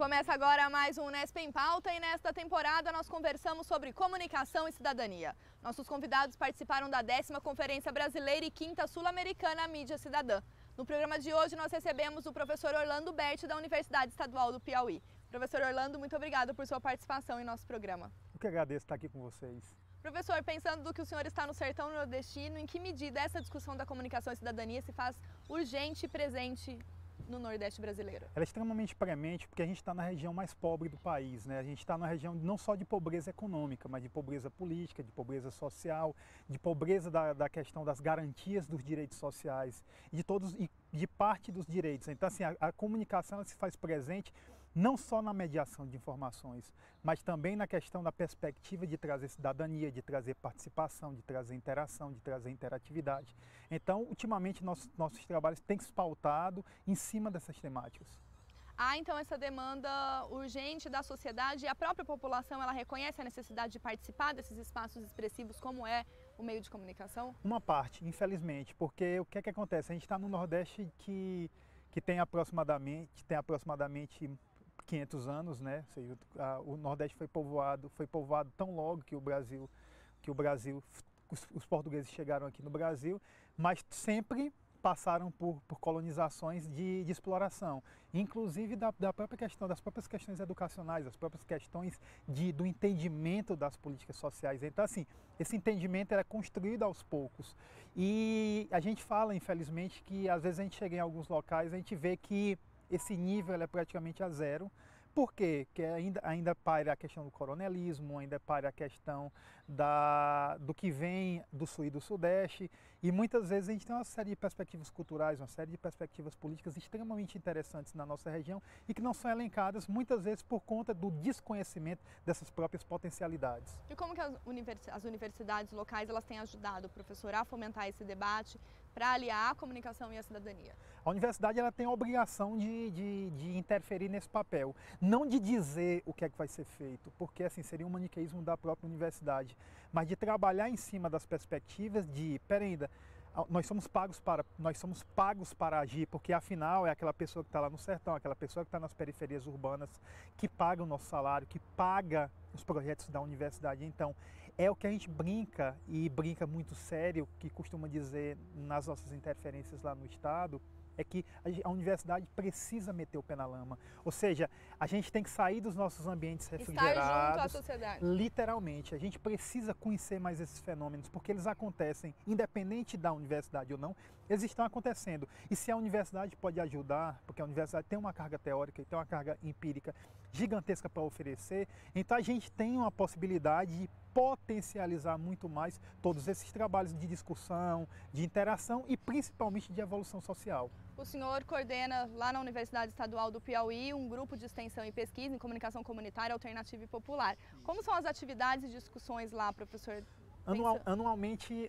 Começa agora mais um Unesp em Pauta e nesta temporada nós conversamos sobre comunicação e cidadania. Nossos convidados participaram da 10ª Conferência Brasileira e 5ª Sul-Americana Mídia Cidadã. No programa de hoje nós recebemos o professor Orlando Berti da Universidade Estadual do Piauí. Professor Orlando, muito obrigado por sua participação em nosso programa. Eu que agradeço estar aqui com vocês. Professor, pensando do que o senhor está no sertão nordestino, em que medida essa discussão da comunicação e cidadania se faz urgente e presente no Nordeste brasileiro? Ela é extremamente premente porque a gente está na região mais pobre do país, né? A gente está na região não só de pobreza econômica, mas de pobreza política, de pobreza social, de pobreza da questão das garantias dos direitos sociais e de parte dos direitos. Então, assim, a comunicação ela se faz presente não só na mediação de informações, mas também na questão da perspectiva de trazer cidadania, de trazer participação, de trazer interação, de trazer interatividade. Então, ultimamente, nossos trabalhos têm se pautado em cima dessas temáticas. Há então essa demanda urgente da sociedade e a própria população ela reconhece a necessidade de participar desses espaços expressivos como é o meio de comunicação? Uma parte, infelizmente, porque o que é que acontece? A gente está no Nordeste que tem aproximadamente 500 anos, né? Ou seja, o Nordeste foi povoado tão logo que os portugueses chegaram aqui no Brasil, mas sempre passaram por colonizações de exploração, inclusive das próprias questões educacionais, das próprias questões do entendimento das políticas sociais. Então, assim, esse entendimento era construído aos poucos. E a gente fala, infelizmente, que às vezes a gente chega em alguns locais, a gente vê que esse nível é praticamente a zero. Por quê? Porque ainda paira a questão do coronelismo, ainda paira a questão do que vem do Sul e do Sudeste, e muitas vezes a gente tem uma série de perspectivas culturais, uma série de perspectivas políticas extremamente interessantes na nossa região e que não são elencadas muitas vezes por conta do desconhecimento dessas próprias potencialidades. E como que as universidades locais elas têm ajudado, professor, a fomentar esse debate para aliar a comunicação e a cidadania? A universidade ela tem a obrigação de interferir nesse papel. Não de dizer o que é que vai ser feito, porque assim seria um maniqueísmo da própria universidade, mas de trabalhar em cima das perspectivas de, nós somos pagos para agir, porque afinal é aquela pessoa que está lá no sertão, aquela pessoa que está nas periferias urbanas, que paga o nosso salário, que paga os projetos da universidade. Então, é o que a gente brinca, e brinca muito sério, que costuma dizer nas nossas interferências lá no Estado, é que a universidade precisa meter o pé na lama. Ou seja, a gente tem que sair dos nossos ambientes refrigerados. Estar junto à sociedade. Literalmente. A gente precisa conhecer mais esses fenômenos, porque eles acontecem, independente da universidade ou não, eles estão acontecendo. E se a universidade pode ajudar, porque a universidade tem uma carga teórica e tem uma carga empírica gigantesca para oferecer, então a gente tem uma possibilidade de potencializar muito mais todos esses trabalhos de discussão, de interação e principalmente de evolução social. O senhor coordena lá na Universidade Estadual do Piauí um grupo de extensão e pesquisa em comunicação comunitária, alternativa e popular. Como são as atividades e discussões lá, professor?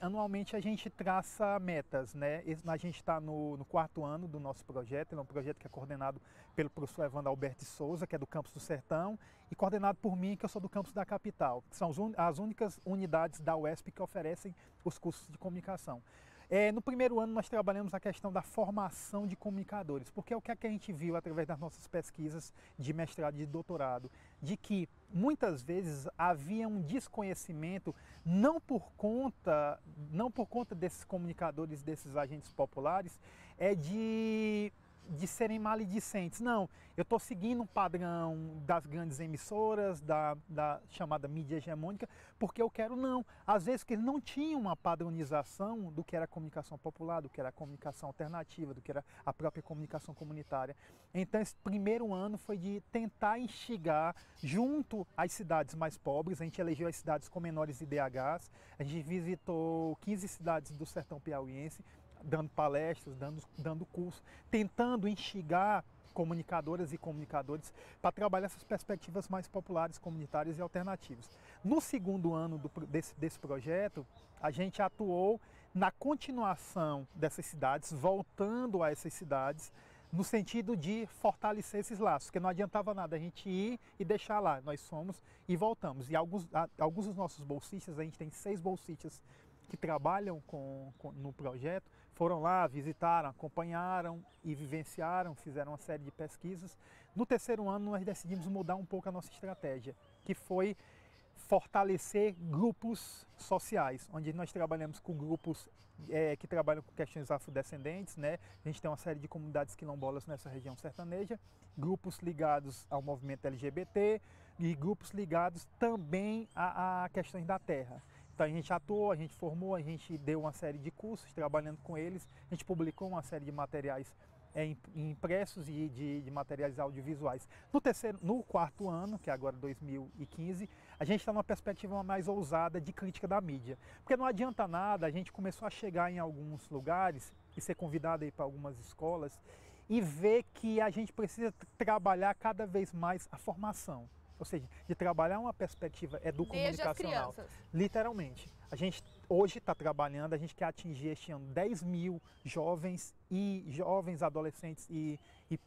Anualmente a gente traça metas, né? A gente está no 4º ano do nosso projeto. Ele é um projeto que é coordenado pelo professor Evandro Alberto de Souza, que é do campus do Sertão, e coordenado por mim, que eu sou do campus da capital. São as únicas unidades da UESP que oferecem os cursos de comunicação. No primeiro ano nós trabalhamos a questão da formação de comunicadores, porque é o que a gente viu através das nossas pesquisas de mestrado e de doutorado, de que muitas vezes havia um desconhecimento, não por conta desses comunicadores, desses agentes populares, de serem maledicentes. Não, eu estou seguindo um padrão das grandes emissoras, da chamada mídia hegemônica, porque eu quero não. Às vezes que eles não tinham uma padronização do que era a comunicação popular, do que era a comunicação alternativa, do que era a própria comunicação comunitária. Então esse primeiro ano foi de tentar instigar junto às cidades mais pobres. A gente elegeu as cidades com menores IDHs, a gente visitou 15 cidades do sertão piauiense, dando palestras, dando curso, tentando instigar comunicadoras e comunicadores para trabalhar essas perspectivas mais populares, comunitárias e alternativas. No segundo ano desse projeto, a gente atuou na continuação dessas cidades, voltando a essas cidades, no sentido de fortalecer esses laços, porque não adiantava nada a gente ir e deixar lá, nós somos e voltamos. E alguns dos nossos bolsistas, a gente tem 6 bolsistas que trabalham no projeto foram lá, visitaram, acompanharam e vivenciaram, fizeram uma série de pesquisas. No terceiro ano nós decidimos mudar um pouco a nossa estratégia, que foi fortalecer grupos sociais, onde nós trabalhamos com grupos que trabalham com questões afrodescendentes, né? A gente tem uma série de comunidades quilombolas nessa região sertaneja, grupos ligados ao movimento LGBT e grupos ligados também a questões da terra. Então a gente atuou, a gente formou, a gente deu uma série de cursos trabalhando com eles, a gente publicou uma série de materiais impressos e de materiais audiovisuais. No quarto ano, que é agora 2015, a gente está numa perspectiva mais ousada de crítica da mídia. Porque não adianta nada, a gente começou a chegar em alguns lugares e ser convidado para algumas escolas e ver que a gente precisa trabalhar cada vez mais a formação. Ou seja, de trabalhar uma perspectiva educomunicacional. Literalmente. A gente hoje está trabalhando, a gente quer atingir este ano 10 mil jovens e jovens adolescentes e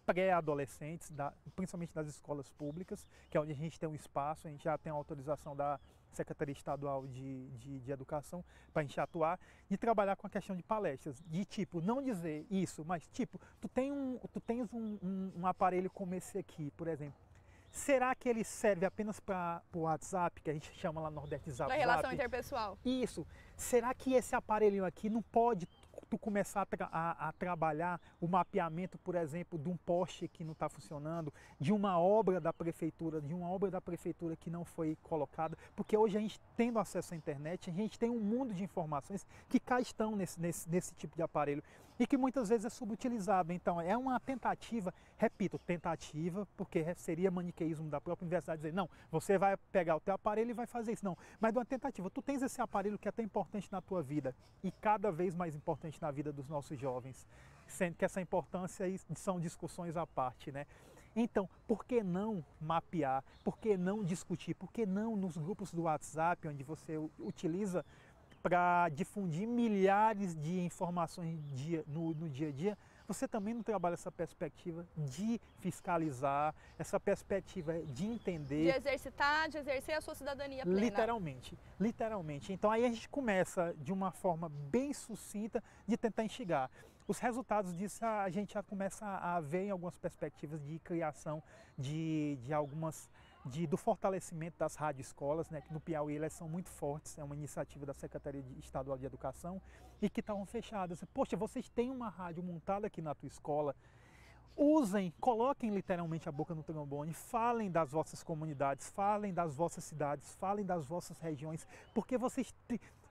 pré-adolescentes, principalmente das escolas públicas, que é onde a gente tem um espaço, a gente já tem a autorização da Secretaria Estadual de Educação para a gente atuar e trabalhar com a questão de palestras, de tipo, não dizer isso, mas tipo, tu tens um aparelho como esse aqui, por exemplo. Será que ele serve apenas para o WhatsApp, que a gente chama lá no Nordeste de Zap? Para relação interpessoal. Isso. Será que esse aparelhinho aqui não pode tu começar a trabalhar o mapeamento, por exemplo, de um poste que não está funcionando, de uma obra da prefeitura, que não foi colocada? Porque hoje a gente, tendo acesso à internet, a gente tem um mundo de informações que cá estão nesse tipo de aparelho e que muitas vezes é subutilizado. Então é uma tentativa, repito, tentativa, porque seria maniqueísmo da própria universidade dizer, não, você vai pegar o teu aparelho e vai fazer isso. Não, mas de uma tentativa, tu tens esse aparelho que é tão importante na tua vida e cada vez mais importante na vida dos nossos jovens, sendo que essa importância são discussões à parte, né? Então, por que não mapear? Por que não discutir? Por que não nos grupos do WhatsApp, onde você utiliza para difundir milhares de informações no dia a dia, você também não trabalha essa perspectiva de fiscalizar, essa perspectiva de entender. De exercitar, de exercer a sua cidadania plena. Literalmente. Então aí a gente começa de uma forma bem sucinta de tentar instigar. Os resultados disso a gente já começa a ver em algumas perspectivas de criação do fortalecimento das radioescolas, né, que no Piauí elas são muito fortes, é uma iniciativa da Secretaria Estadual de Educação e que estavam fechadas. Poxa, vocês têm uma rádio montada aqui na tua escola, usem, coloquem literalmente a boca no trombone, falem das vossas comunidades, falem das vossas cidades, falem das vossas regiões, porque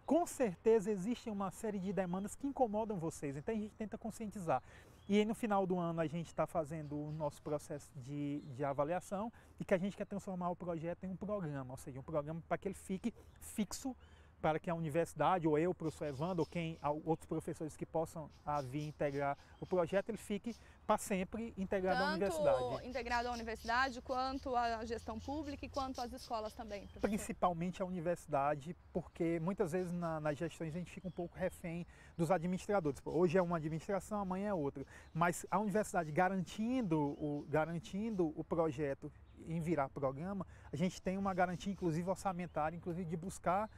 com certeza existem uma série de demandas que incomodam vocês, então a gente tenta conscientizar. E aí no final do ano a gente está fazendo o nosso processo de avaliação e que a gente quer transformar o projeto em um programa, ou seja, um programa para que ele fique fixo, para que a universidade, ou eu, o professor Evandro, ou outros professores que possam vir integrar o projeto, ele fique para sempre integrado à universidade. Tanto integrado à universidade, quanto à gestão pública e quanto às escolas também, professor? Principalmente à universidade, porque muitas vezes nas gestões a gente fica um pouco refém dos administradores. Hoje é uma administração, amanhã é outra. Mas a universidade garantindo o projeto em virar programa, a gente tem uma garantia, inclusive orçamentária, inclusive de buscar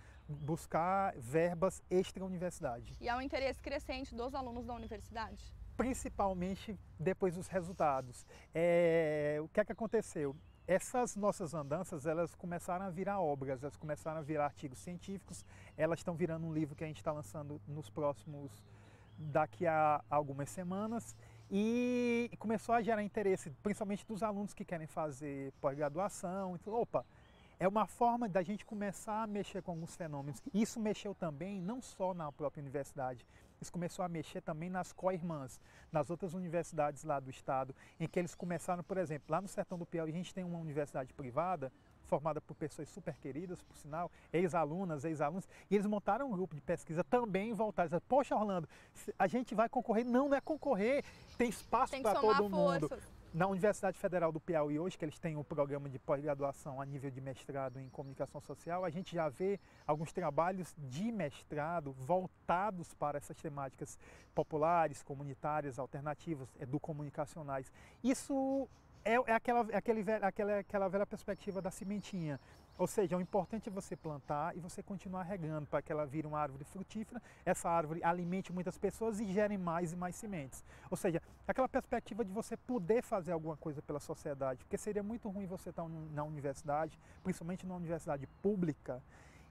verbas extra-universidade. E há um interesse crescente dos alunos da universidade? Principalmente depois dos resultados. O que é que aconteceu? Essas nossas andanças, elas começaram a virar obras, elas começaram a virar artigos científicos, elas estão virando um livro que a gente está lançando daqui a algumas semanas, e começou a gerar interesse, principalmente dos alunos que querem fazer pós-graduação. Então, opa, é uma forma da gente começar a mexer com alguns fenômenos. Isso mexeu também não só na própria universidade, isso começou a mexer também nas co-irmãs, nas outras universidades lá do estado, em que eles começaram, por exemplo, lá no sertão do Piauí a gente tem uma universidade privada, formada por pessoas super queridas, por sinal, ex-alunos, e eles montaram um grupo de pesquisa também voltado. Poxa, Orlando, a gente vai concorrer? Não é concorrer, tem espaço para todo mundo. Na Universidade Federal do Piauí hoje, que eles têm um programa de pós-graduação a nível de mestrado em comunicação social, a gente já vê alguns trabalhos de mestrado voltados para essas temáticas populares, comunitárias, alternativas, educomunicacionais. Isso é aquela velha perspectiva da sementinha. Ou seja, o importante é você plantar e você continuar regando para que ela vire uma árvore frutífera, essa árvore alimente muitas pessoas e gere mais e mais sementes. Ou seja, aquela perspectiva de você poder fazer alguma coisa pela sociedade, porque seria muito ruim você estar na universidade, principalmente na universidade pública,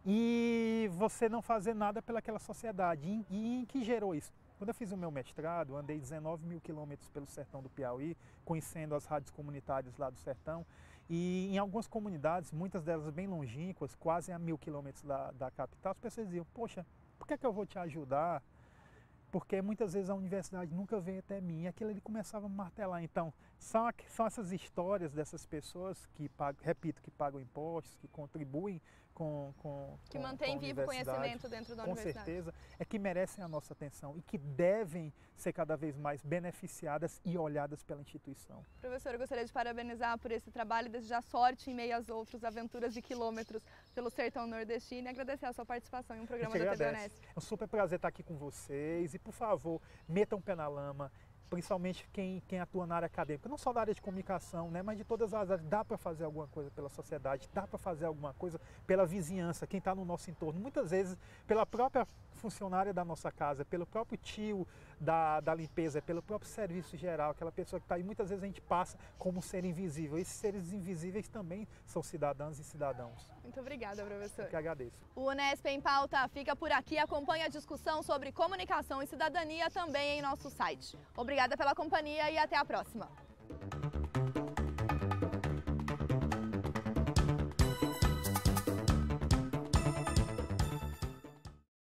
e você não fazer nada pelaquela sociedade. E em que gerou isso? Quando eu fiz o meu mestrado, andei 19 mil quilômetros pelo sertão do Piauí, conhecendo as rádios comunitárias lá do sertão, e em algumas comunidades, muitas delas bem longínquas, quase a 1000 quilômetros da capital, as pessoas diziam, poxa, por que eu vou te ajudar? Porque muitas vezes a universidade nunca veio até mim, e aquilo ele começava a martelar. Então, são essas histórias dessas pessoas que pagam, repito, que pagam impostos, que contribuem que mantém vivo o conhecimento dentro da universidade. Com certeza, é que merecem a nossa atenção e que devem ser cada vez mais beneficiadas e olhadas pela instituição. Professor, eu gostaria de parabenizar por esse trabalho e desejar sorte em meio às outras aventuras de quilômetros pelo sertão nordestino e agradecer a sua participação em um programa da TV Unesp. É um super prazer estar aqui com vocês e, por favor, metam o pé na lama. Principalmente quem atua na área acadêmica, não só da área de comunicação, né, mas de todas as áreas. Dá para fazer alguma coisa pela sociedade, dá para fazer alguma coisa pela vizinhança, quem está no nosso entorno. Muitas vezes pela própria funcionária da nossa casa, pelo próprio tio da limpeza, pelo próprio serviço geral, aquela pessoa que está aí. Muitas vezes a gente passa como um ser invisível. Esses seres invisíveis também são cidadãs e cidadãos. Muito obrigada, professor. Eu que agradeço. O Unesp em Pauta fica por aqui. Acompanhe a discussão sobre comunicação e cidadania também em nosso site. Obrigada pela companhia e até a próxima.